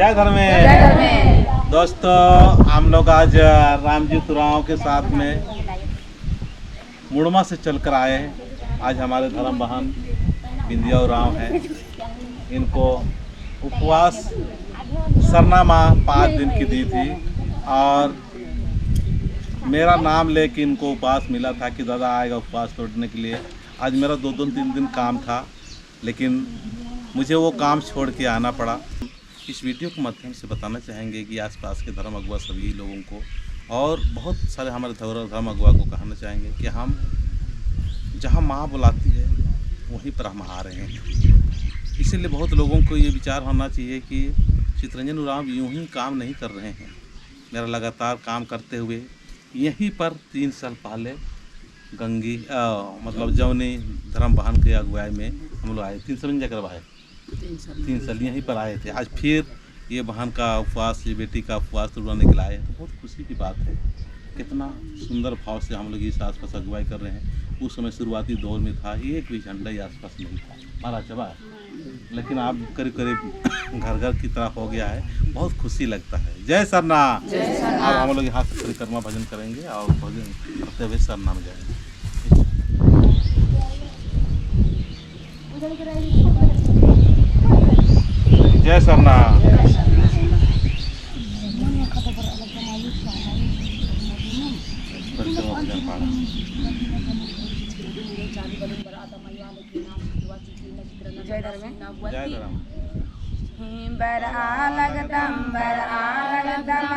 जय धर्मे। दोस्तों हम लोग आज रामजी तुराव के साथ में मुड़मा से चलकर आए हैं। आज हमारे धर्म बहन बिंदिया उरांव हैं। इनको उपवास सरना माँ 5 दिन की दी थी और मेरा नाम लेके इनको उपवास मिला था कि दादा आएगा उपवास तोड़ने के लिए। आज मेरा 2-3 दिन काम था, लेकिन मुझे वो काम छोड़ के आना पड़ा। इस वीडियो के माध्यम से बताना चाहेंगे कि आसपास के धर्म अगुआ सभी लोगों को और बहुत सारे हमारे धर्म अगुआ को कहना चाहेंगे कि हम जहाँ माँ बुलाती है वहीं पर हम आ रहे हैं। इसीलिए बहुत लोगों को ये विचार होना चाहिए कि चितरंजन उरांव यूं ही काम नहीं कर रहे हैं। मेरा लगातार काम करते हुए यहीं पर 3 साल पहले गंगी मतलब जौनी धर्म बहन के अगुवाई में हम लोग आए। 3 साल करवाए, 3 साल यहीं पर आए थे। आज फिर ये बहन का उपवास, ये बेटी का उपवास तोड़वाने के लिए आए। बहुत खुशी की बात है। कितना सुंदर भाव से हम लोग इस आसपास अगुवाई कर रहे हैं। उस समय शुरुआती दौर में था, एक भी झंडा ये आसपास नहीं था, मारा चबा, लेकिन अब करीब करीब घर घर की तरह हो गया है। बहुत खुशी लगता है। जय सरना। अब हम लोग यहाँ से परिक्रमा भजन करेंगे और भजन करते हुए सरना में जाएंगे। जय सरना। जय धर्मे। जय धर्म। बर आलगदम बर आलगदम